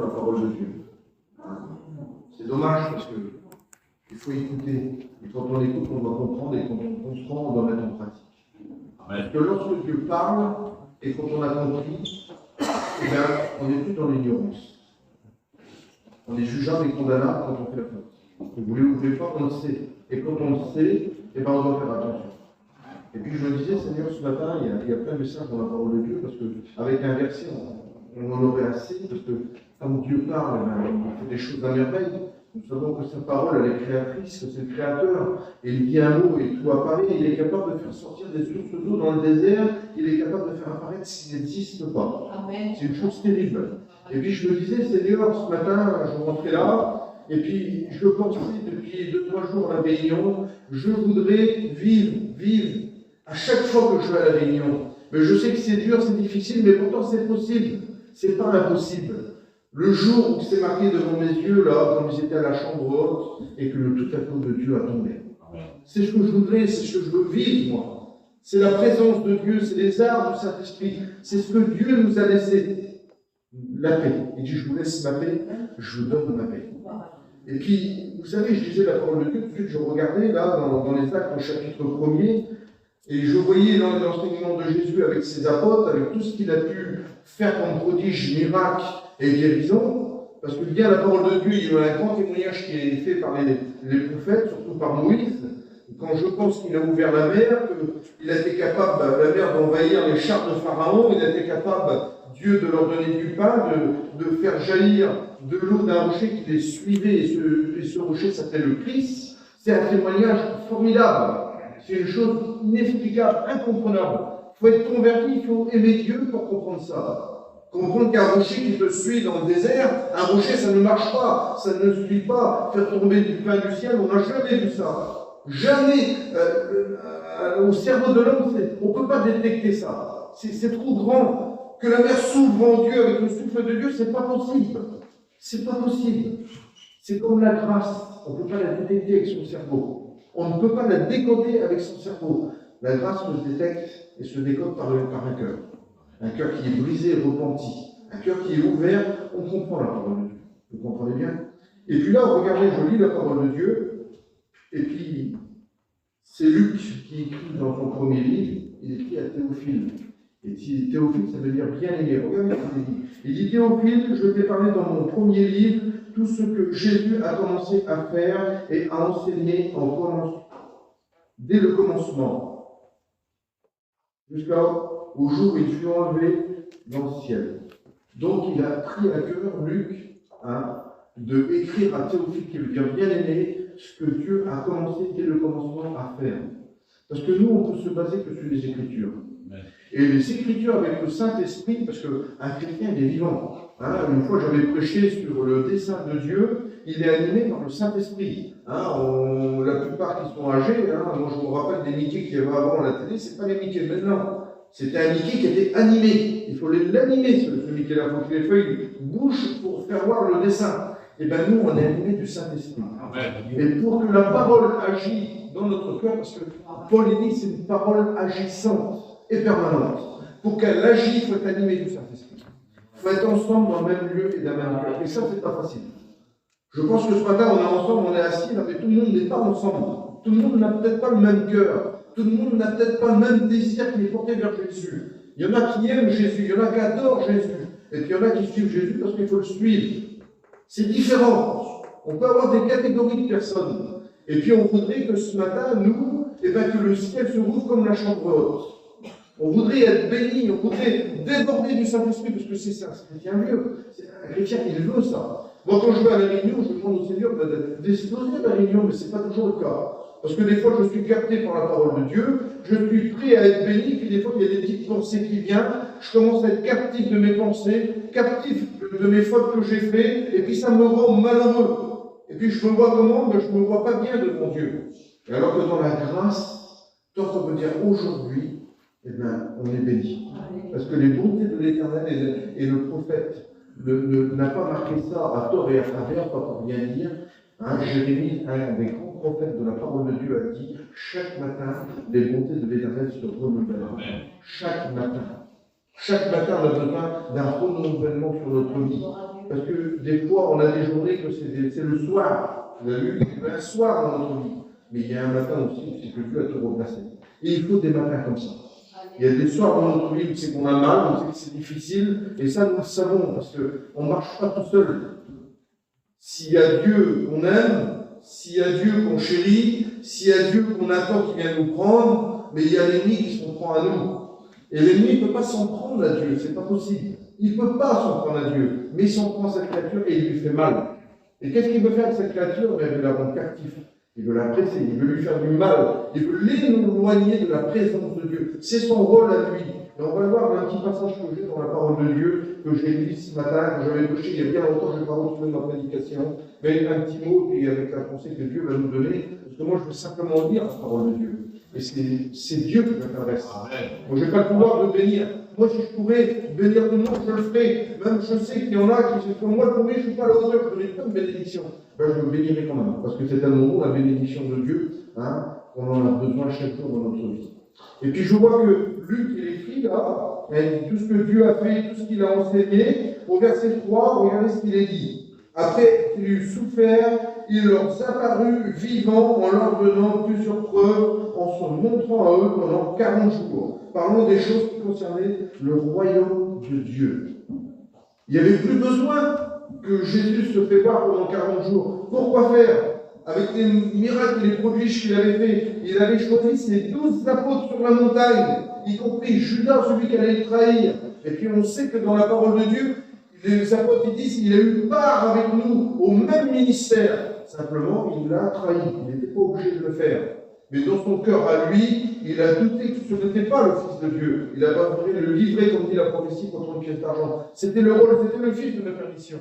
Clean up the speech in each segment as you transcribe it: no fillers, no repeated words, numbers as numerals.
sur la parole de Dieu. C'est dommage parce que il faut écouter. Et quand on écoute, on doit comprendre, et quand on comprend, on doit mettre en pratique. Parce que lorsque Dieu parle, et quand on a compris, eh bien, on n'est plus dans l'ignorance. On est jugeable et condamnable quand on fait la faute. Vous voulez ou vous voulez pas, on le sait. Et quand on le sait, eh bien, on doit faire attention. Et puis je me disais, Seigneur, ce matin, il y a plein de messages dans la parole de Dieu, parce qu'avec un verset, on en aurait assez, parce que quand Dieu parle, il fait des choses à merveille. Nous savons que sa parole, elle est créatrice, que c'est le Créateur. Et il dit un mot et tout apparaît. Il est capable de faire sortir des sources d'eau dans le désert. Il est capable de faire apparaître ce qui n'existe pas. Amen. C'est une chose terrible. Et puis je me disais, Seigneur, ce matin, je rentrais là, et puis je pensais depuis 2-3 jours à la réunion, je voudrais vivre à chaque fois que je vais à la réunion. Mais je sais que c'est dur, c'est difficile, mais pourtant c'est possible. C'est pas impossible. Le jour où c'est marqué devant mes yeux, là, quand j'étais à la chambre haute, et que le tout-à-coup de Dieu a tombé. C'est ce que je voudrais, c'est ce que je veux vivre, moi. C'est la présence de Dieu, c'est les arts du Saint-Esprit. C'est ce que Dieu nous a laissé. La paix. Il dit, je vous laisse ma paix, je vous donne ma paix. Et puis, vous savez, je disais la parole de Dieu, tout de suite, je regardais, là, dans les Actes, au chapitre 1er, et je voyais l'enseignement de Jésus avec ses apôtres, avec tout ce qu'il a pu faire comme prodige, miracle et guérison, parce que bien la parole de Dieu, il y a un grand témoignage qui est fait par les prophètes, surtout par Moïse. Quand je pense qu'il a ouvert la mer, qu'il a été capable, la mer, d'envahir les chars de Pharaon, il a été capable, Dieu, de leur donner du pain, de faire jaillir de l'eau d'un rocher qui les suivait, et ce rocher s'appelait le Christ. C'est un témoignage formidable. C'est une chose inexplicable, incomprenable. Il faut être converti, il faut aimer Dieu pour comprendre ça. Comprendre qu'un rocher qui te suit dans le désert, un rocher, ça ne marche pas, ça ne suit pas. Faire tomber du pain du ciel, on n'a jamais vu ça. Jamais. Au cerveau de l'homme, on ne peut pas détecter ça. C'est trop grand. Que la mer s'ouvre en Dieu avec le souffle de Dieu, c'est pas possible. C'est pas possible. C'est comme la grâce. On ne peut pas la détecter avec son cerveau. On ne peut pas la décoder avec son cerveau. La grâce se détecte et se décode par un cœur. Un cœur qui est brisé et repenti. Un cœur qui est ouvert, on comprend la parole de Dieu. Vous comprenez bien? Et puis là, regardez, je lis la parole de Dieu, et puis c'est Luc qui écrit dans son premier livre, il écrit à Théophile. Et Théophile, ça veut dire bien-aimé. Regardez ce qu'il dit. Il dit, Théophile, je t'ai parlé dans mon premier livre, tout ce que Jésus a commencé à faire et à enseigner dès le commencement, jusqu'au jour où il fut enlevé dans le ciel. Donc il a pris à cœur, Luc, de écrire à Théophile, qui veut dire bien-aimé, ce que Dieu a commencé dès le commencement à faire. Parce que nous, on peut se baser que sur les Écritures. Et les Écritures avec le Saint-Esprit, parce qu'un chrétien, il est vivant. Une fois, j'avais prêché sur le dessein de Dieu, il est animé par le Saint-Esprit. La plupart qui sont âgés, moi je me rappelle des Mickey qu'il y avait avant à la télé, c'est pas les Mickey maintenant. C'était un Mickey qui était animé. Il faut l'animer, ce Mickey-là. Il faut que les feuilles bougent pour faire voir le dessin. Et bien nous, on est animé du Saint-Esprit. Et pour que la parole agisse dans notre cœur, parce que Paul dit c'est une parole agissante et permanente. Pour qu'elle agisse, il faut être animé du Saint-Esprit. Il faut être ensemble dans le même lieu et dans le même cœur. Et ça, c'est pas facile. Je pense que ce matin, on est ensemble, on est assis, là, mais tout le monde n'est pas ensemble. Tout le monde n'a peut-être pas le même cœur. Tout le monde n'a peut-être pas le même désir qui est porté vers Jésus. Il y en a qui aiment Jésus, il y en a qui adorent Jésus. Et puis il y en a qui suivent Jésus parce qu'il faut le suivre. C'est différent. On peut avoir des catégories de personnes. Et puis on voudrait que ce matin, nous, que le ciel se rouvre comme la chambre haute. On voudrait être béni, on voudrait déborder du Saint-Esprit, parce que c'est ça, c'est un chrétien mieux. C'est un chrétien qui veut ça. Moi, quand je vais à la réunion, je demande au Seigneur d'exploser la réunion, mais ce n'est pas toujours le cas. Parce que des fois, je suis capté par la parole de Dieu, je suis prêt à être béni, puis des fois, il y a des petites pensées qui viennent, je commence à être captif de mes pensées, captif de mes fautes que j'ai faites, et puis ça me rend malheureux. Et puis je me vois comment? Je ne me vois pas bien devant Dieu. Et alors que dans la grâce, tant qu'on peut dire aujourd'hui, on est béni. Parce que les bontés de l'Éternel et le prophète n'a pas marqué ça à tort et à travers, pas pour bien dire. Jérémie, un des grands prophètes de la parole de Dieu, a dit chaque matin, les bontés de l'Éternel se renouvellent. Chaque matin. Chaque matin, on a besoin d'un renouvellement sur notre vie. parce que des fois, on a des journées que c'est le soir. Vous avez vu, il y a un soir dans notre vie. Mais il y a un matin aussi, c'est que Dieu a tout replacé. Et il faut des matins comme ça. Il y a des soirs dans notre vie où c'est qu'on a mal, où c'est difficile, et ça nous le savons, parce qu'on ne marche pas tout seul. S'il y a Dieu qu'on aime, s'il y a Dieu qu'on chérit, s'il y a Dieu qu'on attend qu'il vienne nous prendre, mais il y a l'ennemi qui s'en prend à nous. Et l'ennemi ne peut pas s'en prendre à Dieu, c'est pas possible. Il ne peut pas s'en prendre à Dieu, mais il s'en prend à cette créature et il lui fait mal. Et qu'est-ce qu'il veut faire avec cette créature? Il veut la rendre captive. Il veut la presser, il veut lui faire du mal, il veut l'éloigner de la présence de Dieu. C'est son rôle à lui. Et on va le voir dans un petit passage que j'ai dans la parole de Dieu, que j'ai lu ce matin, que j'avais touché il y a bien longtemps, je ne vais pas retrouver ma prédication, mais un petit mot, puis avec la pensée que Dieu va nous donner, parce que moi je veux simplement lire la parole de Dieu. Et c'est Dieu qui va faire le reste. Moi je n'ai pas le pouvoir de bénir. Moi si je pourrais bénir tout le monde, je le ferais. Même je sais qu'il y en a qui disent que moi le premier, je ne suis pas à la hauteur, je ne donne pas de bénédiction. Ben, je le bénirai quand même, parce que c'est tellement bon la bénédiction de Dieu, qu'on en a besoin chaque jour dans notre vie. Et puis je vois que Luc, il écrit là, tout ce que Dieu a fait, tout ce qu'il a enseigné, au verset 3, regardez ce qu'il est dit. Après qu'il eut souffert, il leur apparut vivant en leur donnant plusieurs preuves, en se montrant à eux pendant 40 jours. Parlons des choses qui concernaient le royaume de Dieu. Il n'y avait plus besoin que Jésus se fait voir pendant 40 jours. Pourquoi faire? Avec les miracles et les prodiges qu'il avait fait, il avait choisi ses 12 apôtres sur la montagne, y compris Judas, celui qui allait le trahir. Et puis on sait que dans la parole de Dieu, les apôtres ils disent qu'il a eu part avec nous au même ministère. Simplement, il l'a trahi. Il n'était pas obligé de le faire. Mais dans son cœur à lui, il a douté que ce n'était pas le Fils de Dieu. Il a pas voulu le livrer, comme dit la prophétie, contre une pièce d'argent. C'était le rôle, c'était le fils de la perdition.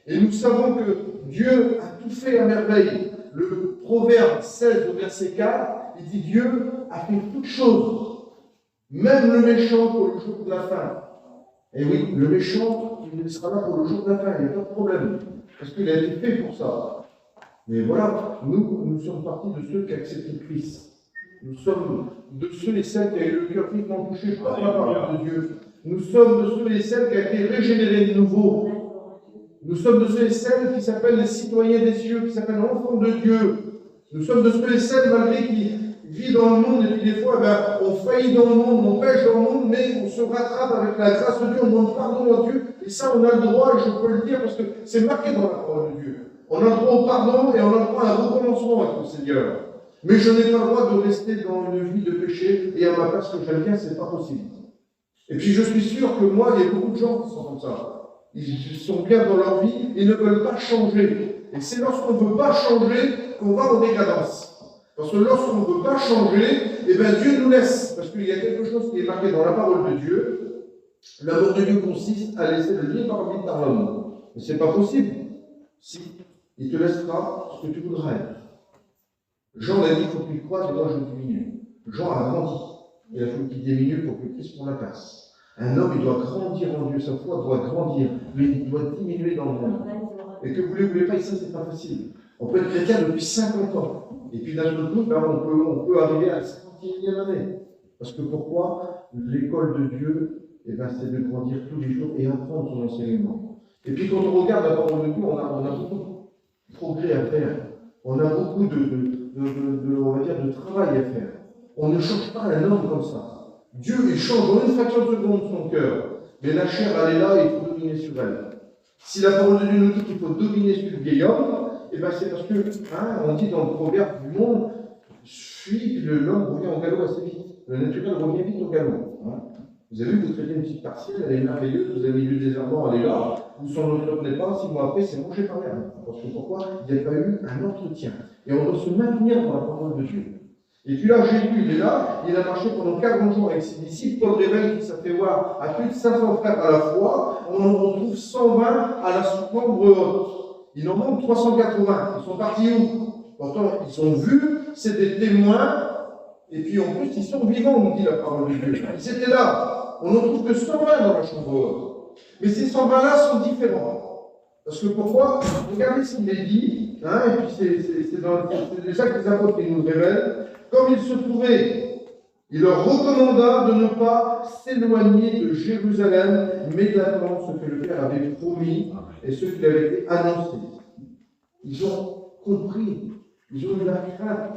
Et nous savons que Dieu a tout fait à merveille. Le Proverbe 16 au verset 4, il dit Dieu a fait toutes choses, même le méchant pour le jour de la fin. Et oui, le méchant, il sera là pour le jour de la fin, il n'y a pas de problème, parce qu'il a été fait pour ça. Mais voilà, nous sommes partis de ceux qui acceptent Christ. Nous sommes de ceux et celles qui ont eu le cœur vivement touché par la parole de Dieu. Nous sommes de ceux et celles qui ont été régénérés de nouveau. Nous sommes de ceux et celles qui s'appellent les citoyens des cieux, qui s'appellent enfants de Dieu. Nous sommes de ceux et celles, malgré qui vivent dans le monde, et puis des fois, on faillit dans le monde, on pêche dans le monde, mais on se rattrape avec la grâce de Dieu, on demande pardon à Dieu, et ça, on a le droit, et je peux le dire, parce que c'est marqué dans la parole de Dieu. On a le droit au pardon, et on a le droit à un recommencement avec le Seigneur. Mais je n'ai pas le droit de rester dans une vie de péché, et à ma place que j'aime bien, c'est pas possible. Et puis je suis sûr que moi, il y a beaucoup de gens qui sont comme ça. Ils sont bien dans leur vie, ils ne veulent pas changer. Et c'est lorsqu'on ne veut pas changer qu'on va en décadence. Parce que lorsqu'on ne veut pas changer, eh bien Dieu nous laisse. Parce qu'il y a quelque chose qui est marqué dans la parole de Dieu. L'amour de Dieu consiste à laisser le libre arbitre par l'homme. Mais ce n'est pas possible. Si, il te laissera ce que tu voudras être. Jean a dit qu'il faut qu'il croise et moi je diminue. Jean a grandi. Il a fallu qu'il diminue pour que Christ prenne la place. Un homme, il doit grandir en Dieu, sa foi doit grandir, mais il doit diminuer dans le monde. Et que vous voulez pas, et ça, c'est pas facile. On peut être chrétien depuis 50 ans, et puis d'un seul coup, on peut arriver à la 50e année. Parce que pourquoi? L'école de Dieu, c'est de grandir tous les jours et apprendre son enseignement. Et puis quand on regarde la parole de Dieu, on a beaucoup de progrès à faire. On a beaucoup on va dire, de travail à faire. On ne change pas un homme comme ça. Dieu, il change en une fraction de seconde son cœur. Mais la chair, elle est là et il faut dominer sur elle. Si la parole de Dieu nous dit qu'il faut dominer sur le vieil homme, c'est parce que, on dit dans le proverbe du monde, suit que l'homme revient au galop assez vite. Le naturel revient vite au galop. Vous avez vu, vous traitez une petite partielle, elle est merveilleuse, vous avez mis du désherbant, elle est là, vous s'en entretenez pas, 6 mois après, c'est mangé par l'herbe. Parce que pourquoi? Il n'y a pas eu un entretien. Et on doit se maintenir dans la parole de Dieu. Et puis là, Jésus, il est là, il a marché pendant 40 jours avec ses disciples. Paul révèle qu'il s'est fait voir à plus de 500 frères à la fois. On en trouve 120 à la chambre haute. Il en manque 380. Ils sont partis où? Pourtant, ils sont vus, c'est des témoins, et puis en plus, ils sont vivants, nous dit la parole de Dieu. Ils étaient là. On n'en trouve que 120 dans la chambre haute. Mais ces 120-là sont différents. Parce que pourquoi? Regardez ce qu'il est dit, et puis c'est les actes des apôtres qui nous révèlent. Comme il se trouvait Il leur recommanda de ne pas s'éloigner de Jérusalem, mais d'attendre ce que le Père avait promis et ce qui avait été annoncé. Ils ont compris, ils ont eu la crainte.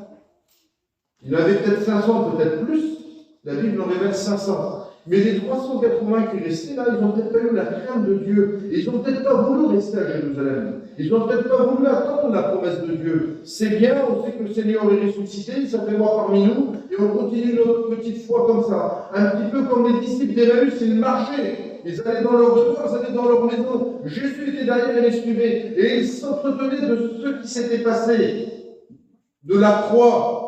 Il y en avait peut-être 500, peut-être plus. La Bible en révèle 500. Mais les 380 qui restaient là, ils n'ont peut-être pas eu la crainte de Dieu. Et ils n'ont peut-être pas voulu rester à Jérusalem. Ils n'ont peut-être pas voulu attendre la promesse de Dieu. C'est bien, on sait que le Seigneur est ressuscité, ça fait voir parmi nous, et on continue notre petite foi comme ça. Un petit peu comme les disciples d'Emmaüs, ils marchaient. Ils allaient dans leur devoir, ils allaient dans leur maison. Jésus était derrière et les suivait. Et ils s'entretenaient de ce qui s'était passé. De la croix.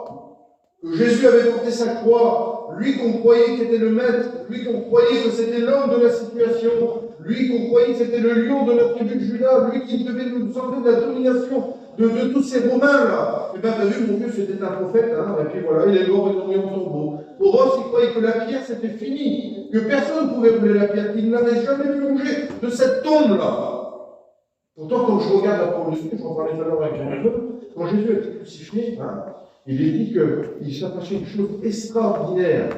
Que Jésus avait porté sa croix, lui qu'on croyait qui était le maître, lui qu'on croyait que c'était l'homme de la situation, lui qu'on croyait que c'était le lion de la tribu de Juda, lui qui devait nous sortir de la domination de tous ces Romains-là. Et bien, t'as vu, mon Dieu, c'était un prophète, hein, et puis voilà, il est mort, ils l'ont mis en tombeau. Pour eux, ils croyaient que la pierre, c'était fini, que personne ne pouvait rouler la pierre, qu'ils n'avaient jamais pu bouger de cette tombe-là. Pourtant, quand je regarde la parole de Dieu, je en parlais tout à l'heure avec Jean-Paul, quand Jésus a été crucifié, il est dit qu'il s'est passé une chose extraordinaire,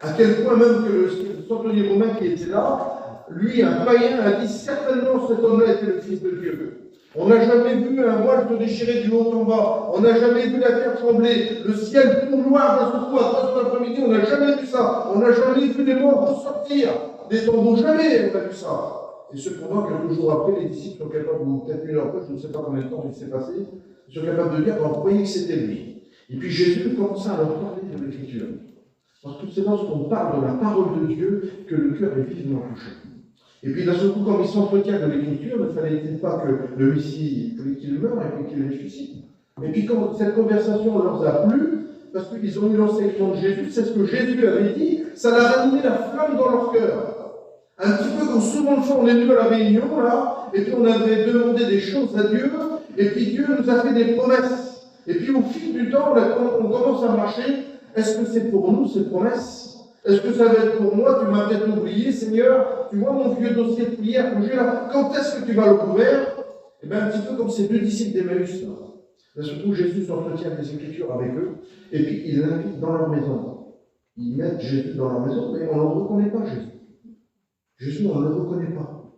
à quel point même que le centurion romain qui était là, lui, un païen, a dit certainement cet homme-là était le Fils de Dieu. On n'a jamais vu un voile se déchirer du haut en bas, on n'a jamais vu la terre trembler, le ciel tout noir d'un seul coup à 3 heures de l'après-midi, on n'a jamais vu ça, on n'a jamais vu les morts ressortir des tombeaux, jamais on a vu ça. Et cependant, quelques jours après, les disciples sont capables, ou peut-être une heure après, je ne sais pas combien de temps il s'est passé, ils sont capables de dire qu'on croyait que c'était lui. Et puis Jésus commença à leur parler de l'Écriture. Parce que c'est lorsqu'on parle de la parole de Dieu que le cœur est vivement touché. Et puis d'un seul coup, quand ils s'entretiennent de l'Écriture, ne fallait-il pas que le Messie, qu'il meure et puis qu'il ressuscite. Et puis quand cette conversation leur a plu, parce qu'ils ont eu l'enseignement de Jésus, c'est ce que Jésus avait dit, ça a rallumé la flamme dans leur cœur. Un petit peu comme souvent le fois, on est venu à la réunion, là, et puis on avait demandé des choses à Dieu, et puis Dieu nous a fait des promesses. Et puis au fil du temps, on commence à marcher. Est-ce que c'est pour nous ces promesses? Est-ce que ça va être pour moi? Tu m'as peut-être oublié, Seigneur. Tu vois mon vieux dossier de prière que j'ai là. Quand est-ce que tu vas l'ouvrir? Eh bien, un petit peu comme ces deux disciples d'Emmaüs. Là, surtout, Jésus s'entretient des Écritures avec eux. Et puis, il l'invite dans leur maison. Ils mettent Jésus dans leur maison, mais on ne le reconnaît pas, Jésus. Jésus, on ne le reconnaît pas.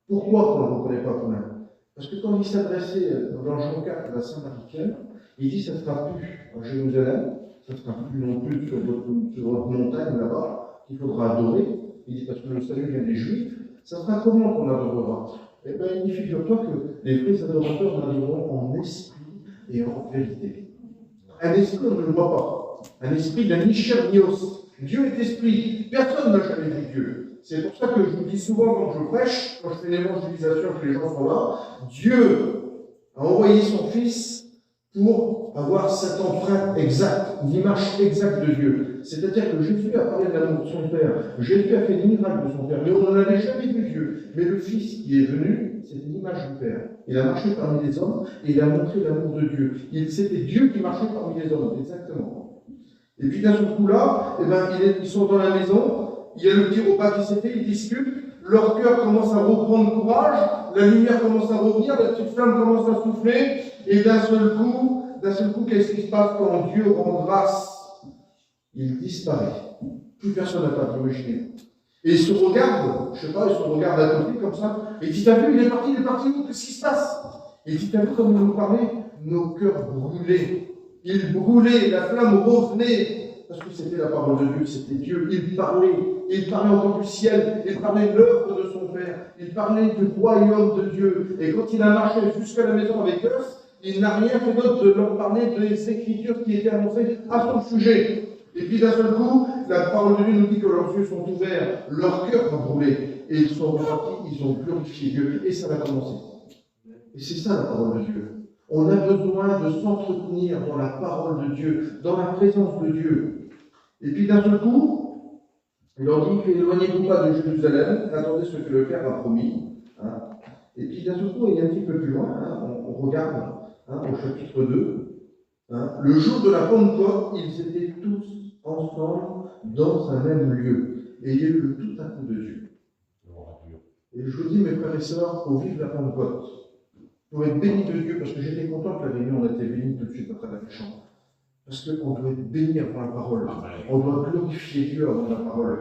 Pourquoi on ne le reconnaît pas quand même? Parce que quand il s'adressait dans Jean 4 à la Samaritaine, il dit, ça ne sera plus à Jérusalem, ça ne sera plus non plus sur votre montagne là-bas, qu'il faudra adorer. Il dit, parce que le salut vient des Juifs, ça sera comment qu'on adorera? Eh bien, il figure-toi que les vrais adorateurs l'adoreront en esprit et en vérité. Un esprit, on ne le voit pas. Un esprit n'a ni chair ni os. Dieu est esprit. Personne n'a jamais vu Dieu. C'est pour ça que je vous dis souvent quand je prêche, quand je fais l'évangélisation, que les gens sont là, Dieu a envoyé son Fils pour avoir cette empreinte exacte, l'image exacte de Dieu. C'est-à-dire que Jésus a parlé de l'amour de son Père, Jésus a fait des miracles de son Père, mais on n'avait jamais vu Dieu. Mais le Fils qui est venu, c'est l'image du Père. Il a marché parmi les hommes et il a montré l'amour de Dieu. C'était Dieu qui marchait parmi les hommes, exactement. Et puis d'un seul coup là, ils sont dans la maison, il y a le petit repas qui s'est fait, ils discutent, leur cœur commence à reprendre courage, la lumière commence à revenir, la petite flamme commence à souffler, et d'un seul coup, qu'est-ce qui se passe quand Dieu rend grâce? Il disparaît. Plus personne n'a pas pu imaginer. Et ils se regardent, je ne sais pas, ils se regardent à côté comme ça, et ils disent, t'as vu, il est parti où? Qu'est-ce qui se passe? Et ils disent, t'as vu comme il nous parlait? Nos cœurs brûlaient. Ils brûlaient, la flamme revenait. Parce que c'était la parole de Dieu, c'était Dieu. Il parlait encore du ciel, il parlait de l'œuvre de son Père, il parlait du royaume de Dieu. Et quand il a marché jusqu'à la maison avec eux, il n'a rien fait d'autre de leur parler des Écritures qui étaient annoncées à son sujet. Et puis d'un seul coup, la parole de Dieu nous dit que leurs yeux sont ouverts, leur cœur va brûler, et ils sont repartis, ils ont glorifié Dieu, et ça va commencer. Et c'est ça la parole de Dieu. On a besoin de s'entretenir dans la parole de Dieu, dans la présence de Dieu. Et puis d'un seul coup, il leur dit éloignez-vous pas de Jérusalem, attendez ce que le Père a promis. Et puis d'un seul coup, il y a un petit peu plus loin, on regarde au chapitre 2. Le jour de la Pentecôte, ils étaient tous ensemble dans un même lieu. Et il y a eu le tout à coup de Dieu. Et je vous dis, mes frères et sœurs, au vivre la Pentecôte, pour être béni de Dieu, parce que j'étais content que la réunion a été bénie tout de suite après la chant. Parce qu'on doit être béni avant la parole. On doit glorifier Dieu avant la parole.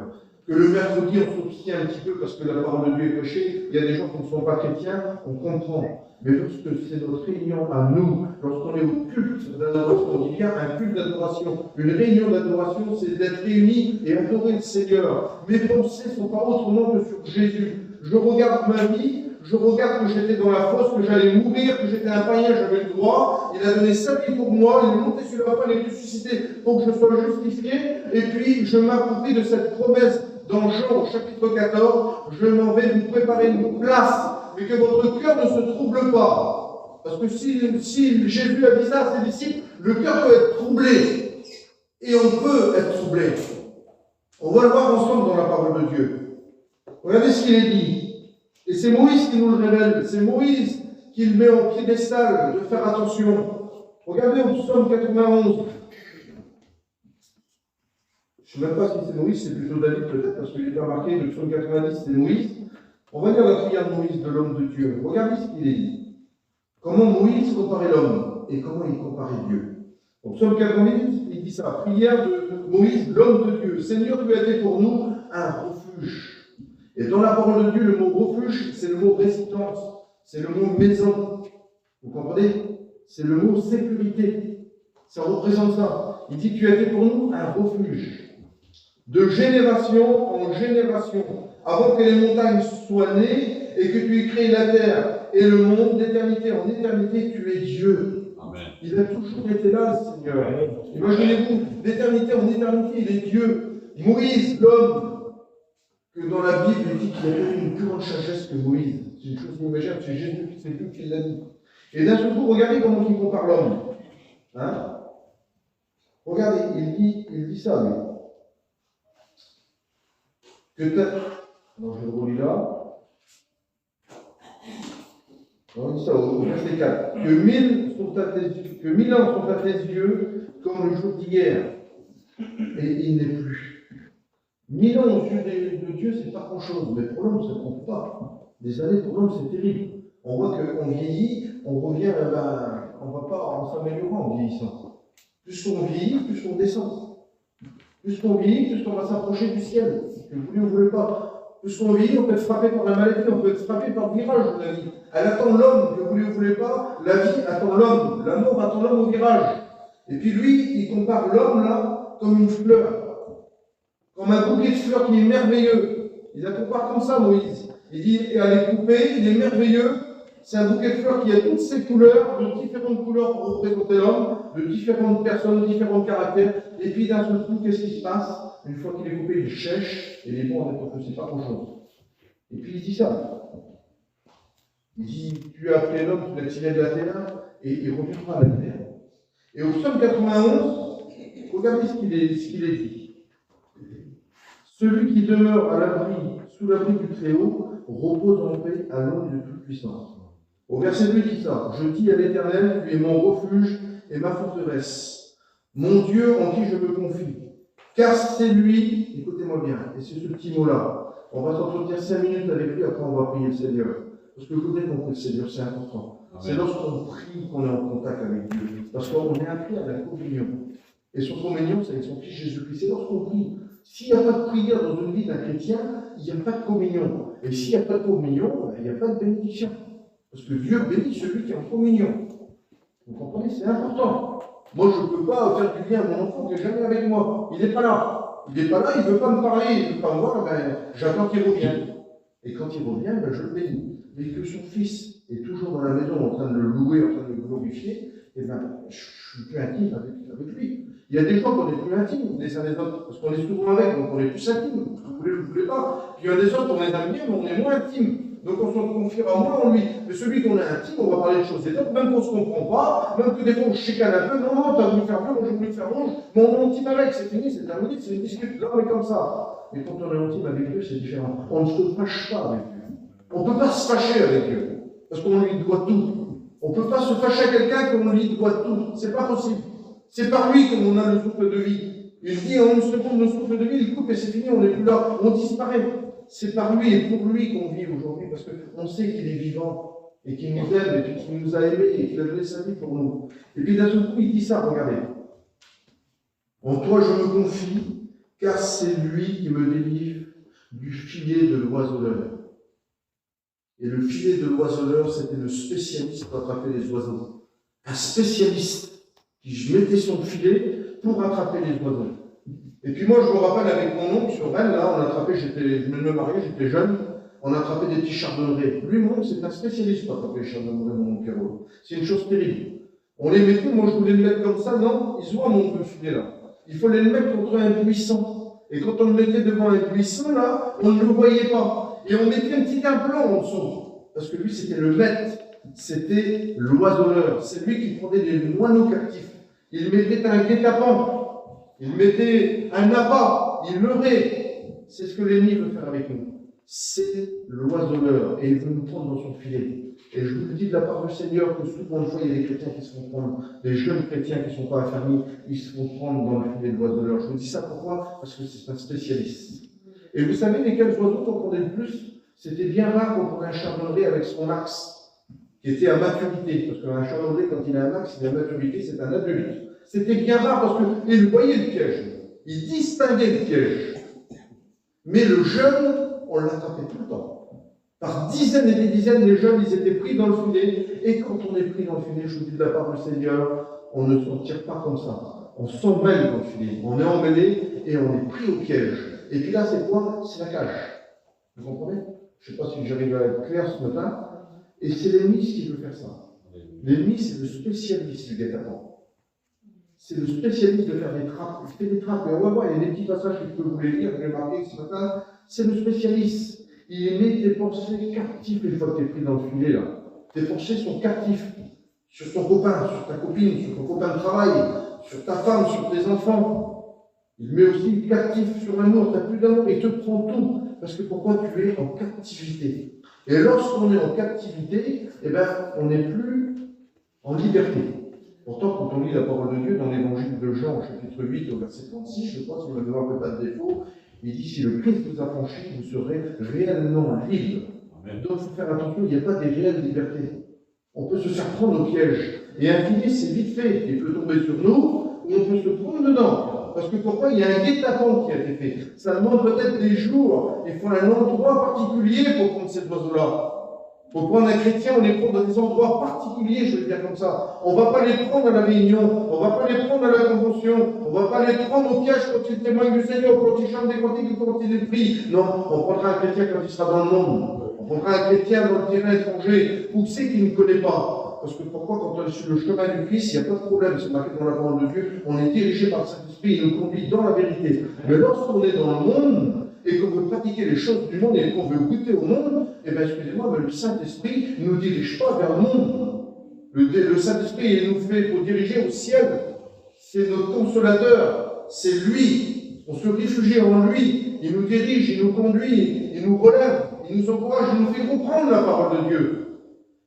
Que le mercredi, on s'obstient un petit peu parce que la parole de Dieu est prêchée. Il y a des gens qui ne sont pas chrétiens, on comprend. Mais lorsque c'est notre réunion à nous, lorsqu'on est au culte d'adoration, on dit bien un culte d'adoration, une réunion d'adoration, c'est d'être réunis et adorer le Seigneur. Mes pensées ne sont pas autrement que sur Jésus. Je regarde ma vie, je regarde que j'étais dans la fosse, que j'allais mourir, que j'étais un païen, j'avais le droit. Il a donné sa vie pour moi, il est monté sur la croix, il est ressuscité pour que je sois justifié. Et puis, je m'approprie de cette promesse dans Jean au chapitre 14. Je m'en vais vous préparer une place, mais que votre cœur ne se trouble pas. Parce que si Jésus a dit ça à ses disciples, le cœur peut être troublé. Et on peut être troublé. On va le voir ensemble dans la parole de Dieu. Regardez ce qu'il est dit. Et c'est Moïse qui nous le révèle. C'est Moïse qui le met en piédestal de faire attention. Regardez au psaume 91. Je ne sais même pas si c'est Moïse, c'est plutôt David peut-être, parce qu'il n'est pas marqué, le psaume 90 c'est Moïse. On va lire la prière de Moïse, de l'homme de Dieu. Regardez ce qu'il est dit. Comment Moïse comparait l'homme et comment il comparait Dieu. Au psaume 90, il dit ça. Prière de Moïse, l'homme de Dieu. Seigneur, tu as été pour nous un refuge. Et dans la parole de Dieu, le mot refuge, c'est le mot résidence, c'est le mot maison. Vous comprenez? C'est le mot sécurité. Ça représente ça. Il dit, tu as été pour nous un refuge. De génération en génération, avant que les montagnes soient nées et que tu aies créé la terre et le monde, d'éternité en éternité, tu es Dieu. Amen. Il a toujours été là, le Seigneur. Imaginez-vous, d'éternité en éternité, il est Dieu. Moïse, l'homme, que dans la Bible, il dit qu'il avait une plus grande sagesse que Moïse. C'est une chose inimaginable, c'est Jésus, c'est Dieu qui l'a dit. Et d'un seul coup, regardez comment il compare l'homme. Hein? Regardez, il dit ça, lui. Non, je le relis là. On dit ça au verset 4. Que 1000 ans sont à tes yeux comme le jour d'hier. Et il n'est plus. 1000 ans aux yeux de Dieu, c'est pas grand-chose. Mais pour l'homme, ça ne compte pas. Des années pour l'homme, c'est terrible. On voit qu'on vieillit, on revient, on ne va pas en s'améliorant en vieillissant. Plus qu'on vieillit, plus qu'on descend. Plus qu'on vieillit, plus qu'on va s'approcher du ciel. Que vous voulez ou vous ne voulez pas. Plus qu'on vieillit, on peut être frappé par la maladie, on peut être frappé par le virage de la vie. Elle attend l'homme, que vous voulez ou vous ne voulez pas. La vie attend l'homme, la mort attend l'homme au virage. Et puis lui, il compare l'homme là comme une fleur. Comme un bouquet de fleurs qui est merveilleux. Il la compare comme ça, Moïse. Il dit, et à les couper, il est merveilleux. C'est un bouquet de fleurs qui a toutes ces couleurs, de différentes couleurs pour représenter l'homme, de différentes personnes, de différents caractères. Et puis d'un seul coup, qu'est-ce qui se passe? Une fois qu'il est coupé, il sèche, et les bons en être que c'est pas grand-chose. Et puis il dit ça. Il dit, tu as appelé l'homme, tu l'as tiré de la terre, et il reviendra à la terre. Et au psaume 91, regardez ce qu'il est dit. Celui qui demeure à l'abri, sous l'abri du Très-Haut, repose en paix à l'ombre de toute puissance. Au verset 2, il dit ça. Je dis à l'Éternel, tu es mon refuge et ma forteresse, mon Dieu en qui je me confie. Car c'est lui, écoutez-moi bien, et c'est ce petit mot-là. On va s'entretenir 5 minutes avec lui, après on va prier le Seigneur. Parce que vous comprenez le Seigneur, c'est important. Amen. C'est lorsqu'on prie qu'on est en contact avec Dieu. Parce qu'on est appelé à la communion. Et son communion, c'est avec son Fils Jésus-Christ. C'est lorsqu'on prie. S'il n'y a pas de prière dans une vie d'un chrétien, il n'y a pas de communion. Et s'il n'y a pas de communion, il n'y a pas de bénédiction. Parce que Dieu bénit celui qui est en communion. Vous comprenez? C'est important. Moi, je ne peux pas faire du bien à mon enfant qui n'est jamais avec moi. Il n'est pas là. Il n'est pas là, il ne veut pas me parler, il ne veut pas me voir, j'attends qu'il revienne. Et quand il revient, je le bénis. Mais que son fils est toujours dans la maison en train de le louer, en train de le glorifier, je suis plus intime avec lui. Il y a des gens qu'on est plus intimes les uns des autres, parce qu'on est souvent avec, donc on est plus intime. Vous voulez, vous ne voulez pas. Puis il y a des autres qu'on les aime bien, mais on est moins intimes. Donc on se confiera moins en lui. Mais celui qu'on est intime, on va parler de choses et d'autres, même qu'on ne se comprend pas, même que des fois on chicane un peu, non, tu as voulu faire bleu, moi j'ai voulu faire rouge, mais on est intime avec, c'est fini, c'est terminé, c'est une discussion, là on est comme ça. Mais quand on est intime avec Dieu, c'est différent. On ne se fâche pas avec Dieu. On ne peut pas se fâcher avec Dieu, parce qu'on lui doit tout. On ne peut pas se fâcher à quelqu'un qu'on lui doit tout. C'est pas possible. C'est par lui qu'on a le souffle de vie. Il dit en une seconde le souffle de vie, il coupe et c'est fini, on n'est plus là, on disparaît. C'est par lui et pour lui qu'on vit aujourd'hui, parce qu'on sait qu'il est vivant, et qu'il nous aime, et qu'il nous a aimés, et qu'il a donné sa vie pour nous. Et puis d'un seul coup, il dit ça, regardez. En toi je me confie, car c'est lui qui me délivre du filet de l'oiseleur. Et le filet de l'oiseleur, c'était le spécialiste pour attraper les oiseaux. Un spécialiste qui mettait son filet pour attraper les oiseaux. Et puis moi, je me rappelle avec mon oncle sur Rennes, là, on attrapait, je venais de me marier, j'étais jeune, on attrapait des petits chardonnerets. Lui, mon oncle, c'est un spécialiste pour attraper les chardonnerets, mon oncle Pierrot. C'est une chose terrible. On les mettait, moi je voulais le mettre comme ça, non, ils voient mon filet là. Il fallait le mettre contre un buisson. Et quand on le mettait devant un buisson, là, on ne le voyait pas. Et on mettait un petit implant en dessous. Parce que lui, c'était le maître. C'était l'oiseleur. C'est lui qui prenait des moineaux captifs. Il mettait un guet-apens. Il mettait un appât. Il leurrait. C'est ce que l'ennemi veut faire avec nous. C'est l'oiseleur. Et il veut nous prendre dans son filet. Et je vous le dis de la part du Seigneur que souvent, une fois, il y a des chrétiens qui se font prendre, des jeunes chrétiens qui ne sont pas affermis, ils se font prendre dans le filet de l'oiseleur. Je vous dis ça pourquoi? Parce que c'est un spécialiste. Et vous savez lesquels oiseaux qu'on prenait le plus? C'était bien rare qu'on prenait un chardonneret avec son axe, qui était à maturité. Parce qu'un chardonneret, quand il a un axe, il est à maturité, c'est un adulte. C'était bien rare parce qu'il voyait le piège. Il distinguait le piège. Mais le jeune, on l'attrapait tout le temps. Par dizaines et des dizaines, les jeunes, ils étaient pris dans le filet. Et quand on est pris dans le filet, je vous dis de la part du Seigneur, on ne s'en tire pas comme ça. On s'emmêle dans le filet. On est emmêlé et on est pris au piège. Et puis là, c'est quoi? C'est la cage. Vous comprenez? Je ne sais pas si j'arrive à être clair ce matin. Et c'est l'ennemi qui veut faire ça. L'ennemi, c'est le spécialiste du guet-apens. C'est le spécialiste de faire des trappes. Il fait des trappes. Et on va voir, il y a des petits passages que je peux vous les lire, j'ai marqué ce matin. C'est le spécialiste. Il met tes pensées captives une fois que tu es pris dans le filet, là. Tes pensées sont captives. Sur ton copain, sur ta copine, sur ton copain de travail, sur ta femme, sur tes enfants. Il met aussi captif sur l'amour. Tu n'as plus d'amour. Il te prend tout. Parce que pourquoi tu es en captivité. Et lorsqu'on est en captivité, eh ben, on n'est plus en liberté. Pourtant, quand on lit la parole de Dieu dans l'évangile de Jean, chapitre 8, au verset 36, je crois, si ma mémoire ne fait pas de défaut, il dit, si le Christ vous a franchi, vous serez réellement libre. Donc, il faut faire attention, il n'y a pas des réelles libertés. On peut se faire prendre au piège. Et un filet, c'est vite fait. Il peut tomber sur nous, ou on peut se prendre dedans. Parce que pourquoi? Il y a un guet-apens qui a été fait. Ça demande peut-être des jours. Il faut un endroit particulier pour prendre cet oiseau-là. Pour prendre un chrétien, on les prend dans des endroits particuliers, je veux dire comme ça. On ne va pas les prendre à la réunion, on ne va pas les prendre à la convention, on ne va pas les prendre au piège quand ils témoignent du Seigneur, quand ils chantent des cantiques, quand ils les prient. Non, on prendra un chrétien quand il sera dans le monde. On prendra un chrétien dans le terrain étranger, où c'est qu'il ne connaît pas. Parce que pourquoi, quand on est sur le chemin du Christ, il n'y a pas de problème, c'est marqué dans la parole de Dieu, on est dirigé par le Saint-Esprit, il nous conduit dans la vérité. Mais lorsqu'on est dans le monde, et qu'on veut pratiquer les choses du monde, et qu'on veut goûter au monde, eh bien, excusez-moi, mais le Saint-Esprit ne nous dirige pas vers le monde. Le Saint-Esprit, il nous fait pour diriger au ciel. C'est notre consolateur, c'est lui. On se réfugie en lui, il nous dirige, il nous conduit, il nous relève, il nous encourage, il nous fait comprendre la parole de Dieu.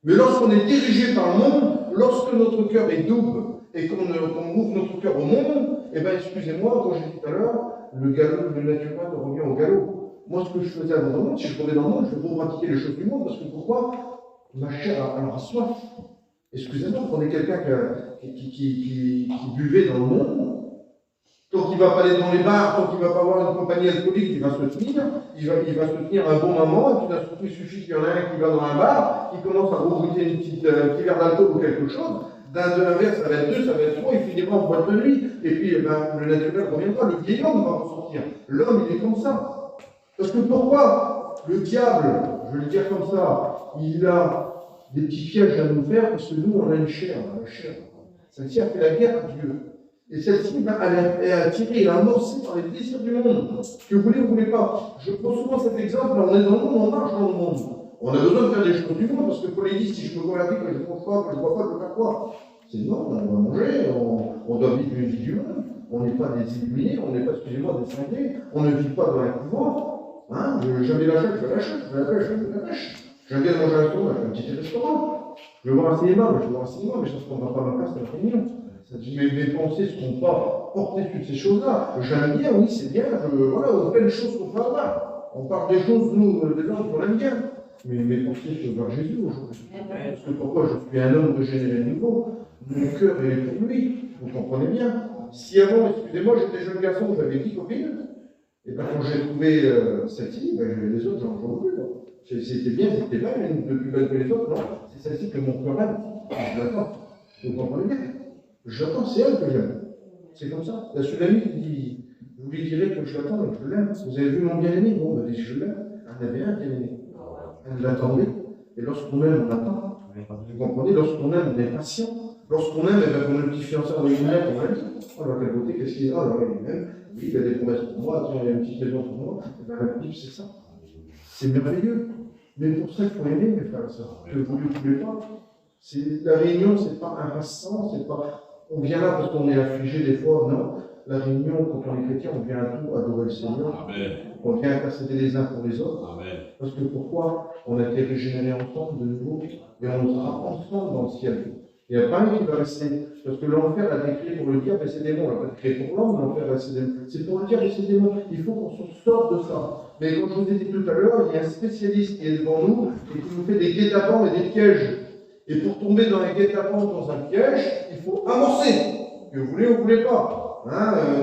Mais lorsqu'on est dirigé par le monde, lorsque notre cœur est double et qu'on ouvre notre cœur au monde, eh bien, excusez-moi, comme j'ai dit tout à l'heure, le naturel revient au galop. Moi, ce que je faisais avant le monde, si je revenais dans le monde, je veux pratiquer les choses du monde, parce que pourquoi? Ma chair a soif. Excusez-moi, prenez quelqu'un qui buvait dans le monde, tant qu'il ne va pas aller dans les bars, tant qu'il ne va pas avoir une compagnie alcoolique, il va se tenir, il va se tenir un bon moment, et puis d'un coup, il suffit qu'il y en ait un qui va dans un bar, qui commence à rebrouiller un petit verre d'alcool ou quelque chose, d'un verre, ça va être deux, ça va être trois, il finira en boîte de nuit, et puis le naturel reviendra, le vieil homme va ressortir. L'homme, il est comme ça. Parce que pourquoi le diable, je vais le dire comme ça, il a des petits pièges à nous faire, parce que nous, on a une chair, Celle-ci a fait la guerre à Dieu. Et celle-ci, elle est attirée, elle est amorcée par les désirs du monde. Que vous voulez ou vous ne voulez pas. Je prends souvent cet exemple, on est dans le monde, on marche dans le monde. On a besoin de faire des choses du monde, parce que pour les dire, si je me convertis, que je ne mange pas, que je ne bois pas, je veux faire quoi? C'est non, on va manger, on doit vivre une vie du monde. On n'est pas des illuminés, on n'est pas, excusez-moi, des cinglés, on ne vit pas dans un couvent. Hein? J'avais la chasse, je vais à la chasse, je vais à la pêche, je vais à la pêche. J'aime bien manger un restaurant, je vais à un petit restaurant. Je vais voir un cinéma, je vais voir un cinéma, mais ça ne se prendra pas ma place à la réunion. Mes pensées ne seront pas portées sur ces choses-là. J'aime bien, oui, c'est bien, voilà, on fait les choses qu'on parle là. On parle des choses, nous, des gens qu'on aime bien. Mais mes pensées sont vers Jésus aujourd'hui. Parce que pourquoi je suis un homme régénéré de nouveau? mon cœur est pour lui. Vous comprenez bien. Si avant, excusez-moi, j'étais jeune garçon, j'avais 10 copines, et bien quand j'ai trouvé celle-ci, ben, les autres, j'en veux plus. C'était bien, c'était pas une de plus belle que les autres, non. C'est celle-ci que mon cœur aime. Je l'attends. Vous comprenez bien. Je l'attends, c'est elle que j'aime. C'est comme ça. La Sulamite dit, vous lui direz que je l'attends, je l'aime. Vous avez vu mon bien-aimé? Bon, ben, je l'aime. Elle avait un bien-aimé. Elle l'attendait. Et lorsqu'on aime, on attend. Vous comprenez? Lorsqu'on aime, on est patient. Lorsqu'on aime, eh bien, on a un petit fiancé dans une lettre, on va dire. Oh, alors, quel côté, qu'est-ce qu'il y a? Alors, il aime. Oui, il y a des promesses pour moi, tiens, il y a une petite maison pour moi. Eh bien, la Bible, c'est ça. C'est merveilleux. Mais pour ça, il faut aimer, mes frères et sœurs. Que vous ne le voulez pas. La réunion, c'est pas un rassemblement, c'est pas. On vient là parce qu'on est affligé des fois, non. La réunion, quand on est chrétien, on vient à tout adorer le Seigneur. Amen. On vient intercéder les uns pour les autres. Amen. Parce que pourquoi? On a été régénérés ensemble de nouveau et on sera ensemble dans le ciel. Il n'y a pas un qui va rester. Parce que l'enfer a été créé pour le diable et ses démons. On l'a pas créé pour l'homme, l'enfer et ses démons. C'est pour le diable et ses démons. Il faut qu'on se sorte de ça. Mais comme je vous ai dit tout à l'heure, il y a un spécialiste qui est devant nous et qui nous fait des guet-apens et des pièges. Et pour tomber dans un guet-apens, dans un piège, il faut amorcer. Que vous voulez ou vous ne voulez pas.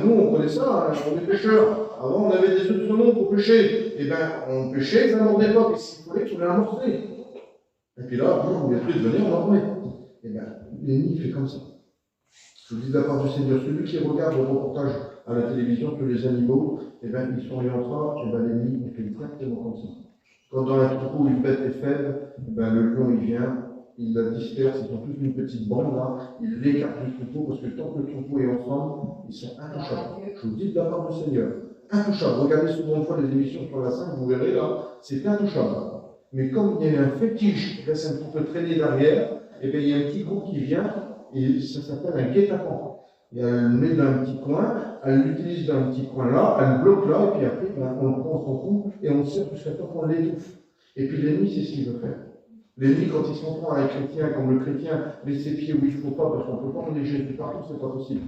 Nous, on connaît ça, on est pécheurs. Avant, on avait des œufs de saumon pour pêcher. Eh bien, on pêchait, ça ne mordait pas. Qu'est-ce qu'il fallait? Il fallait amorcer. Et puis là, vous voulez plus de venir, on en remet. Eh bien, l'ennemi fait comme ça. Je vous dis de la part du Seigneur, celui qui regarde le reportage à la télévision sur les animaux, eh bien, ils sont orientés, eh bien, l'ennemi, il fait exactement comme ça. Quand dans la troupeau, une bête est faible, eh bien, le lion, il vient, il la disperse, ils ont toute une petite bande là, il l'écarte du troupeau, parce que tant que le troupeau est ensemble, ils sont intouchables. Je vous dis de la part du Seigneur, intouchables. Regardez souvent une fois les émissions sur la 5, vous verrez là, c'est intouchable. Mais comme il y a un fétiche qui reste un petit peu traîné derrière, eh bien, il y a un petit groupe qui vient, et ça s'appelle un guet-apens. Et elle le met dans un petit coin, elle l'utilise dans un petit coin là, elle le bloque là, et puis après, ben, on le prend son coup, et on le sert jusqu'à temps qu'on l'étouffe. Et puis l'ennemi, c'est ce qu'il veut faire. L'ennemi, quand il s'en prend à un chrétien, comme le chrétien met ses pieds où il ne faut pas, parce qu'on ne peut pas emmener Jésus partout, c'est pas possible.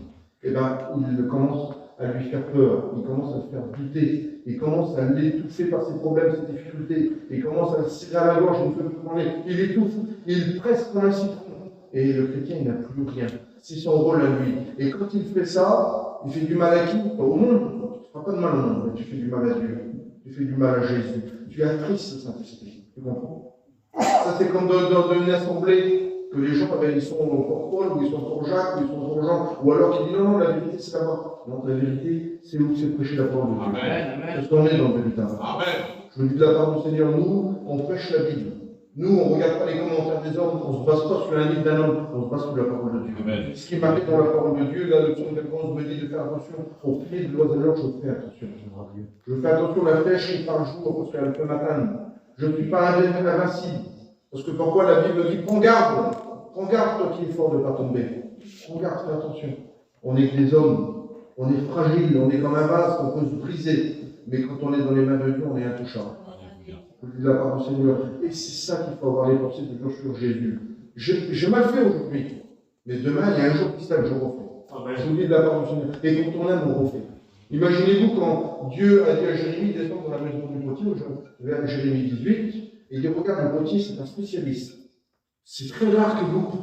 Eh bien, il commence à lui faire peur, il commence à le faire douter, il commence à l'étouffer par ses problèmes, ses difficultés, il commence à le serrer à la gorge, il ne peut plus parler, il étouffe, il presse comme un citron. Et le chrétien, il n'a plus rien. C'est son rôle à lui. Et quand il fait ça, il fait du mal à qui? Pas au monde. Tu ne feras pas de mal au monde, mais tu fais du mal à Dieu. Tu fais du mal à Jésus. Tu attristes le Saint-Esprit. Tu comprends? Ça, c'est comme dans une assemblée, que les gens, ils sont pour Paul, ou ils sont pour Jacques, ou ils sont pour Jean, ou alors qu'ils disent non, non, la vérité, c'est là-bas. Non, la vérité, c'est où c'est prêcher la parole de Dieu. Amen. Parce qu'on est dans le véritable. Je vous dis de la part du Seigneur, nous, on prêche la Bible. Nous, on ne regarde pas les commentaires des hommes, on ne se base pas sur un livre d'un homme, on se base sur la parole de Dieu. Amen. Ce qui est marqué dans la parole de Dieu, là, le psaume 91 me dit de faire attention aux pieds de l'oiseleur, je fais attention. Je fais attention à la flèche qui par jour, parce qu'elle peut m'atteindre. Je ne suis pas invincible. Parce que pourquoi la Bible dit prends garde, toi qui es fort de ne pas tomber. Prends garde, fais attention. On est que des hommes, on est fragile, on est comme un vase qu'on peut se briser. Mais quand on est dans les mains de Dieu, on est intouchable. Je vous dis de la part du Seigneur. Et c'est ça qu'il faut avoir les pensées toujours sur Jésus. J'ai mal fait aujourd'hui, mais demain, il y a un jour qui se lève, je refais. Je vous dis de la part du Seigneur. Et quand on aime, on refait. Imaginez-vous quand Dieu a dit à Jérémie, descends dans la maison du potier, vers Jérémie 18, et il dit, regarde, le potier, c'est un spécialiste. C'est très rare qu'il loupe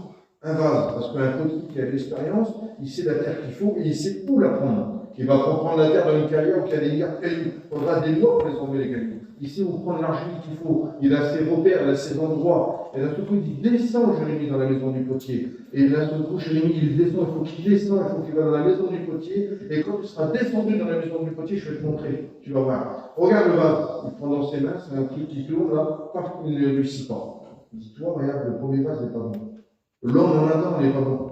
un vase, parce qu'un potier qui a de l'expérience, il sait la terre qu'il faut, et il sait où la prendre. Il va prendre la terre dans une carrière où il y a des milliards de cailloux. Il faudra des lois pour les enlever les cailloux. Il sait où prendre l'argile qu'il faut. Il a ses repères, il a ses endroits. Et là, tout coup, il dit, descends, Jérémie, dans la maison du potier. Et là, tout coup, Jérémie, il descend, il faut qu'il descende, il faut qu'il va dans la maison du potier. Et quand tu seras descendu dans la maison du potier, je vais te montrer. Tu vas voir. Regarde le vase. Il prend dans ses mains, c'est un truc qui tourne, là, paf, il ne réussit pas. Il dit, toi, regarde, le premier vase n'est pas bon. L'homme en Adam n'est pas bon.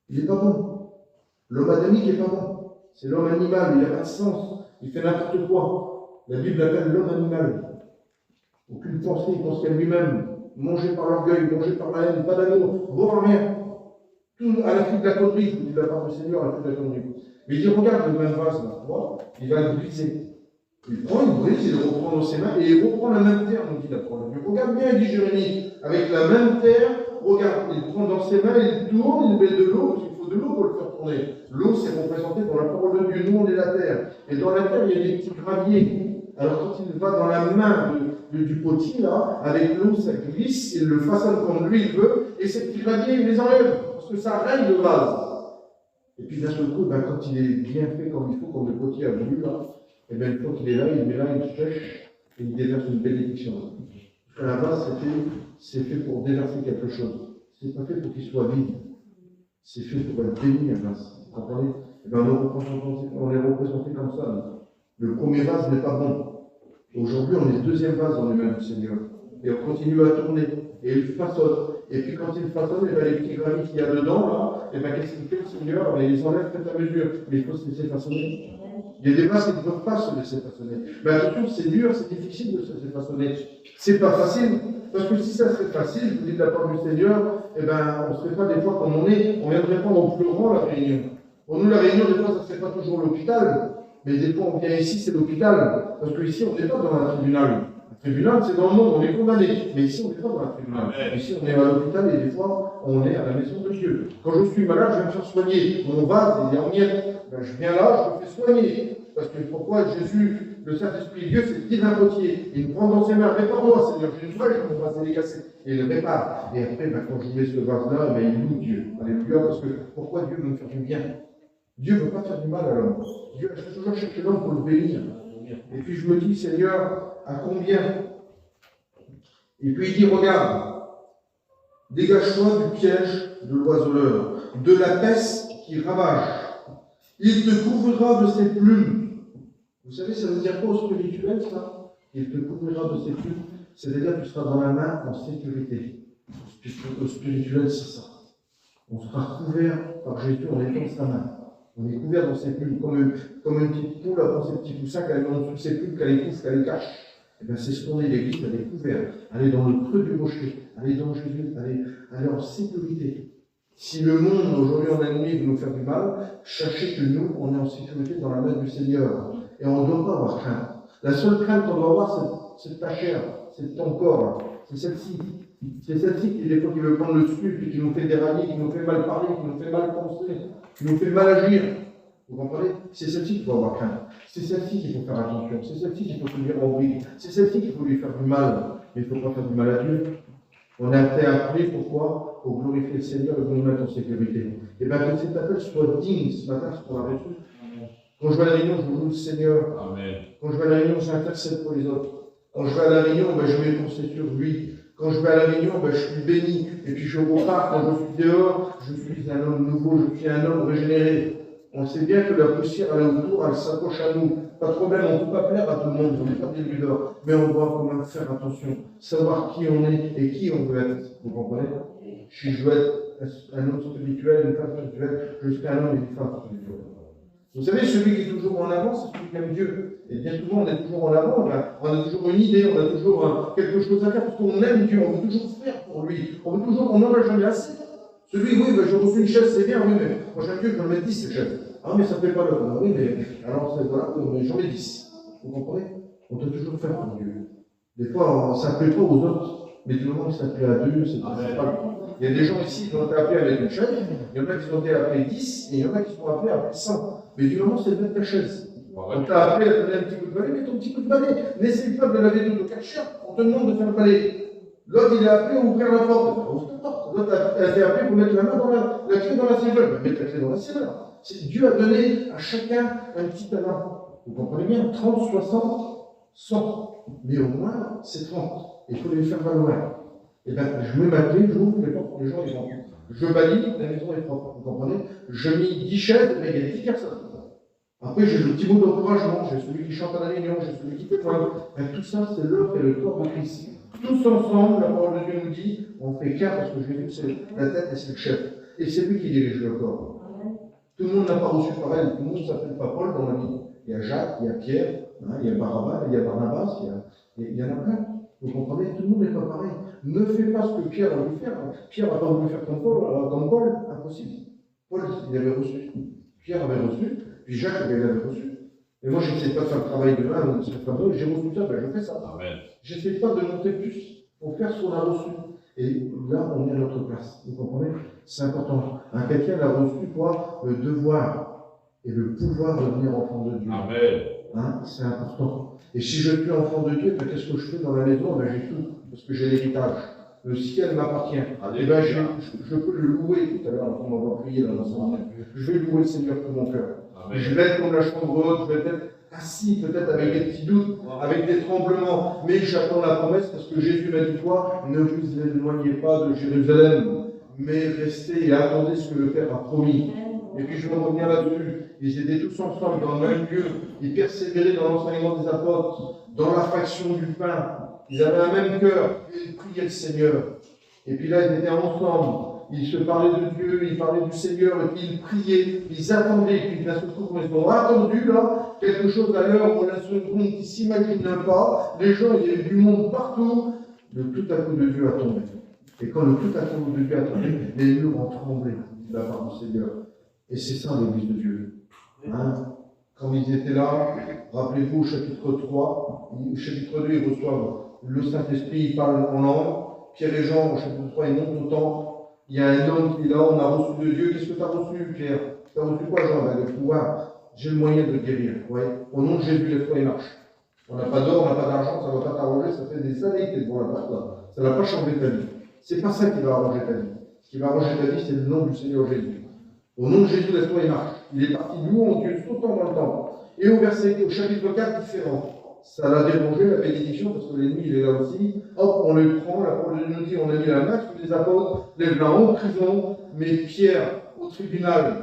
Il n'est pas bon. L'homme adamique n'est pas bon. C'est l'homme animal, il n'a pas de sens. Il fait n'importe quoi. La Bible l'appelle l'homme animal. Aucune pensée, il pense qu'à lui-même. Mangé par l'orgueil, mangé par la haine, pas d'amour, boire rien. Tout à la fuite de la connerie, je vous dis de la part du Seigneur, à la fuite de la connerie. Mais il dit, regarde le même vase là, toi, il va le briser. Il prend, il brise, il le reprend dans ses mains et il reprend la même terre, nous dit la parole de Dieu. Regarde bien, dit Jérémie, avec la même terre, regarde, il prend dans ses mains, il tourne, il met de l'eau, parce qu'il faut de l'eau pour le faire tourner. L'eau, c'est représenté dans la parole de Dieu. Nous, on est la terre. Et dans la terre, il y a des petits graviers. Alors, quand il va dans la main du potier, là, avec l'eau, ça glisse, il le façonne comme lui il veut, et ces petits graviers, il les enlève, parce que ça règle le vase. Et puis d'un seul coup, ben, quand il est bien fait comme il faut, comme le potier a voulu, là, et bien une fois qu'il est là, il met là, il sèche, et il déverse une bénédiction. Parce qu'à la base, c'est fait pour déverser quelque chose. C'est pas fait pour qu'il soit vide. C'est fait pour être béni à la base. Vous comprenez? Et bien on est représenté comme ça. Donc. Le premier vase n'est pas bon. Aujourd'hui, on est le deuxième vase dans les mains du Seigneur. Et on continue à tourner. Et il façonne. Et puis quand il façonne, et bien, les petits graviers qu'il y a dedans, là, et bien qu'est-ce qu'il fait le Seigneur? Et ils enlèvent peut-être à mesure. Mais il faut se laisser façonner. Il y a des vases qui ne peuvent pas se laisser façonner. Mais attention, c'est dur, c'est difficile de se laisser façonner. C'est pas facile. Parce que si ça serait facile, je vous dis de la part du Seigneur, eh ben, on ne serait pas des fois comme on est, on viendrait pas en pleurant la réunion. Pour nous, la réunion, des fois, ça ne serait pas toujours l'hôpital. Mais des fois, on vient ici, c'est l'hôpital. Parce qu'ici, on n'est pas dans un tribunal. Un tribunal, c'est dans le monde, on est condamné. Mais ici, on n'est pas dans un tribunal. Ici, on est à l'hôpital et des fois, on est à la maison de Dieu. Quand je suis malade, je vais me faire soigner. Mon vase, il est en miettes. Ben, je viens là, je me fais soigner. Parce que pourquoi Jésus, le Saint-Esprit, Dieu, c'est le divin potier. Il me prend dans ses mains, répare-moi, Seigneur, j'ai une toile, mon vase est cassé. Et il le répare. Et après, ben, quand je mets ce vase-là, ben, il loue Dieu. Alléluia, parce que pourquoi Dieu veut me faire du bien? Dieu ne veut pas faire du mal à l'homme. Dieu a toujours cherché l'homme pour le bénir. Et puis je me dis, Seigneur, à combien? Et puis il dit, regarde, dégage-toi du piège de l'oiseleur, de la peste qui ravage. Il te couvrira de ses plumes. Vous savez, ça veut dire quoi au spirituel, ça? Il te couvrira de ses plumes. C'est-à-dire que tu seras dans la main en sécurité. Au spirituel, c'est ça. On sera couvert par Jésus en étant sa main. On est couvert dans ses plumes, comme une petite poule dans ses petits poussins qu'elle met en dessous de ses plumes, qu'elle les couvre, qu'elle les cache. Et bien c'est ce qu'on est, l'Église, elle est couverte. Elle est dans le creux du rocher, elle est dans Jésus, elle est en sécurité. Si le monde, aujourd'hui, en ennemi, veut nous faire du mal, sachez que nous, on est en sécurité dans la main du Seigneur. Et on ne doit pas avoir crainte. La seule crainte qu'on doit avoir, c'est ta chair, c'est ton corps, c'est celle-ci. C'est celle-ci qui, des fois, qui veut prendre le dessus, puis qui nous fait dérailler, qui nous fait mal parler, qui nous fait mal penser, qui nous fait mal agir. Vous comprenez? C'est celle-ci qu'il faut avoir crainte. C'est celle-ci qu'il faut faire attention. C'est celle-ci qu'il faut tenir en bride. C'est celle-ci qu'il faut lui faire du mal. Mais il ne faut pas faire du mal à Dieu. On a été appelé, pourquoi? Pour glorifier le Seigneur et pour nous mettre en sécurité. Et bien que cet appel soit digne ce matin, ce qu'on a reçu. Quand je vais à la réunion, je loue le Seigneur. Amen. Quand je vais à la réunion, j'intercède pour les autres. Quand je vais à la réunion, ben, je mets pensée sur lui. Quand je vais à la réunion, ben, je suis béni. Et puis je repars, quand je suis dehors, je suis un homme nouveau, je suis un homme régénéré. On sait bien que la poussière, elle est autour, elle s'accroche à nous. Pas de problème, on ne peut pas plaire à tout le monde, on n'est pas des leaders. Mais on doit quand même faire attention, savoir qui on est et qui on veut être. Vous comprenez? Si je veux être un homme spirituel, une femme spirituelle, je serai un homme et une femme spirituelle. Vous savez, celui qui est toujours en avant, c'est celui qui aime Dieu. Et bien souvent, on est toujours en avant, on a toujours une idée, on a toujours quelque chose à faire, parce qu'on aime Dieu, on veut toujours faire pour lui. On n'en a jamais assez. Celui, oui, ben, j'ai reçu une chaise, c'est bien, oui, mais moi j'aime Dieu, je vais en mettre 10 ces chaises. Ah, mais ça ne fait pas le. Ah, oui, mais alors, voilà, mais j'en mets 10. Vous comprenez? On doit toujours faire pour Dieu. Des fois, ça ne plaît pas aux autres, mais du moment que ça plaît à Dieu, c'est pas. Il y a des gens ici qui ont été appelés avec une chaise, il y en a qui ont été appelés 10, et il y en a qui sont appelés avec 100. Mais du moment, c'est de mettre ta chaise. On t'a appelé à te donner un petit coup de balai, mais ton petit coup de balai, n'essaye pas de laver tout le cachère, on te demande de faire le balai. L'autre, il est appelé à ouvrir la porte. Ouvre ta porte. L'autre, elle s'est appelée pour mettre la main dans la clé dans la serrure. Mettre la clé dans la serrure. Dieu a donné à chacun un petit talent. Vous comprenez bien? 30, 60, 100. Mais au moins, c'est 30. Il faut les faire valoir. Et bien, je mets ma clé, j'ouvre les portes pour les gens, ils rentrent. Je balaye, la maison est propre. Vous comprenez? Je mets 10 chaises, mais il y a des 10 personnes. Après, j'ai le petit mot d'encouragement, j'ai celui qui chante à la réunion, j'ai celui qui témoigne. Tout ça, c'est l'œuvre et le corps de Christ. Tous ensemble, la parole de Dieu nous dit, on fait qu'un parce que Jésus, c'est la tête et c'est le chef. Et c'est lui qui dirige le corps. Tout le monde n'a pas reçu pareil, tout le monde ne s'appelle pas Paul dans la vie. Il y a Jacques, il y a Pierre, il y a Barnabas, il y en a plein. Vous comprenez? Tout le monde n'est pas pareil. Ne fais pas ce que Pierre a voulu faire. Pierre n'a pas voulu faire comme Paul, impossible. Paul, il avait reçu. Pierre avait reçu, puis Jacques avait reçu. Et moi, je n'essaie pas de faire le travail de l'un ou de cette façon, j'ai reçu ça, ben je fais ça. Je n'essaie pas de monter plus pour faire ce qu'on a reçu. Et là, on est à notre place. Vous comprenez? C'est important. Un chrétien a reçu quoi? Le devoir et le pouvoir de devenir enfant de Dieu. Amen. Hein, c'est important. Et si je suis enfant de Dieu, ben, qu'est-ce que je fais dans la maison? Ben, j'ai tout, parce que j'ai l'héritage. Le ciel m'appartient. Et ben, je peux le louer tout à l'heure, quand on va prier dans l'ensemble. Je vais louer le Seigneur de mon cœur. Je vais être comme la chambre haute, je vais être assis peut-être avec des petits doutes, avec des tremblements, mais j'attends la promesse parce que Jésus m'a dit quoi? Ne vous éloignez pas de Jérusalem, mais restez et attendez ce que le Père a promis. Et puis je vais revenir là-dessus. Ils étaient tous ensemble dans le même lieu, ils persévéraient dans l'enseignement des apôtres, dans la fraction du pain. Ils avaient un même cœur, ils priaient le Seigneur. Et puis là, ils étaient ensemble. Ils se parlaient de Dieu, ils parlaient du Seigneur, et puis ils priaient, ils attendaient, et puis d'un seul coup, ils ont attendu là, quelque chose à l'heure où on a ce monde qui ne s'imagine pas, les gens, il y avait du monde partout, le tout à coup de Dieu a tombé. Et quand le tout à coup de Dieu a tombé, les murs ont tremblé de la part du Seigneur. Et c'est ça l'église de Dieu. Hein? Quand ils étaient là, rappelez-vous au chapitre 3, au chapitre 2, ils reçoivent le Saint-Esprit, ils parlent en langue. Pierre et Jean, au chapitre 3, ils montent au temple. Il y a un homme qui est là, on a reçu de Dieu. Qu'est-ce que tu as reçu, Pierre? Tu as reçu quoi, Jean? Ben, le pouvoir. J'ai le moyen de guérir. Ouais. Au nom de Jésus, lève-toi et marche. On n'a pas d'or, on n'a pas d'argent, ça ne va pas t'arranger, ça fait des années que tu es devant la porte là. Ça ne va pas changer ta vie. C'est pas ça qui va arranger ta vie. Ce qui va arranger ta vie, c'est le nom du Seigneur Jésus. Au nom de Jésus, lève-toi et marche. Il est parti louant Dieu, sautant dans le temple. Et au chapitre 4, différent. Ça l'a dérangé, la bénédiction, parce que l'ennemi, il est là aussi. Hop, on le prend, la parole de Dieu nous dit, on a mis la main sur les apôtres, les blancs en prison, mais Pierre, au tribunal,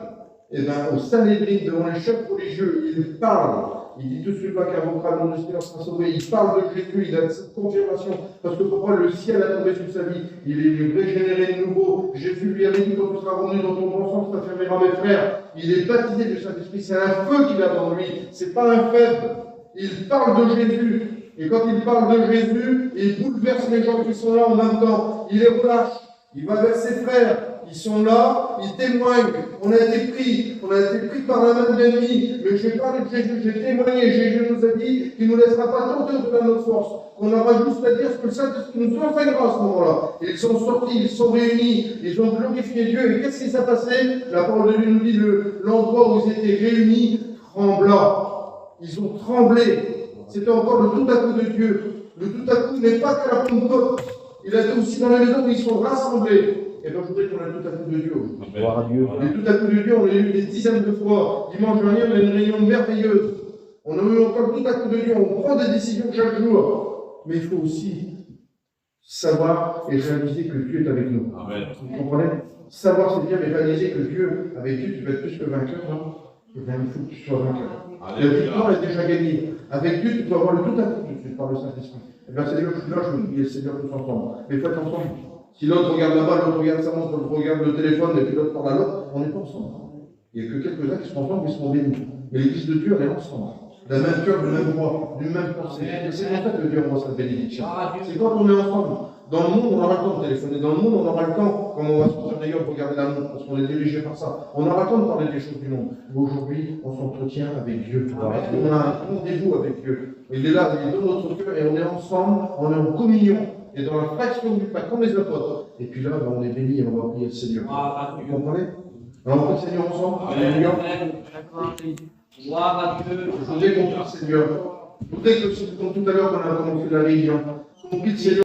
et bien, au Sanhédrin, devant les chefs religieux, il parle. Il dit tout celui-là qui invoquera le nom du Seigneur sera sauvé. Il parle de Jésus, il a cette confirmation. Parce que pourquoi le ciel a tombé sur sa vie? Il est régénéré de nouveau. Jésus lui avait dit quand tu seras revenu dans ton bon sens, tu affermiras mes frères. Il est baptisé du Saint-Esprit. C'est un feu qu'il a dans lui. C'est pas un faible. Il parle de Jésus. Et quand il parle de Jésus, il bouleverse les gens qui sont là en même temps. Il les relâche. Il va vers ses frères. Ils sont là, ils témoignent. On a été pris par la main de l'ennemi. Mais j'ai parlé de Jésus, j'ai témoigné. Jésus nous a dit qu'il ne nous laissera pas tenter au-delà de notre force. On aura juste à dire ce que le Saint-Esprit nous enseignera à ce moment-là. Ils sont sortis, ils sont réunis, ils ont glorifié Dieu. Et qu'est-ce qui s'est passé? La parole de Dieu nous dit l'endroit où ils étaient réunis trembla. Ils ont tremblé. C'était encore le tout à coup de Dieu. Le tout à coup n'est pas qu'à la Pentecôte. Il a été aussi dans la maison où ils sont rassemblés. Et donc, je voudrais qu'on ait tout à coup de Dieu. Gloire à Dieu. Et tout à coup de Dieu, on l'a eu des dizaines de fois. Dimanche dernier, on a eu une réunion merveilleuse. On a eu encore tout à coup de Dieu. On prend des décisions chaque jour. Mais il faut aussi savoir et réaliser que Dieu est avec nous. Amen. Vous comprenez? Savoir, c'est bien, mais réaliser que Dieu, avec Dieu, tu vas être plus que vainqueur. Hein? Et bien, il faut que tu sois vainqueur. La victoire est déjà gagnée. Avec Dieu, tu peux avoir le tout à coup tout de suite par le Saint-Esprit. Et bien, Seigneur, je suis là, je veux prier le Seigneur tous ensemble. Mais faites ensemble. Si l'autre regarde là-bas, l'autre regarde sa montre, l'autre regarde le téléphone, et puis l'autre parle à l'autre, on n'est pas ensemble. Il n'y a que quelques-uns qui sont ensemble, qui seront bénis. Mais l'Église de Dieu, elle est ensemble. D'un même cœur, du même voix, d'une même pensée. Et c'est comme ça que Dieu envoie sa bénédiction. C'est quand on est ensemble. Dans le monde, on aura le temps de téléphoner. Dans le monde, on aura le temps, comme on va sortir d'ailleurs, de regarder la montre, parce qu'on est dirigé par ça. On aura le temps de parler des choses du monde. Mais aujourd'hui, on s'entretient avec Dieu. On a un rendez-vous avec Dieu. Il est là, il est dans notre cœur, et on est ensemble, on est en communion. Et dans la fraction du pain, comme les apôtres. Et puis là, on est béni et on va prier le Seigneur. Vous comprenez? Alors on prie le Seigneur ensemble. Alléluia. Gloire à Dieu. Je voudrais qu'on prie le Seigneur. Je voudrais que, comme tout à l'heure, on a commencé la réunion, on prie le Seigneur.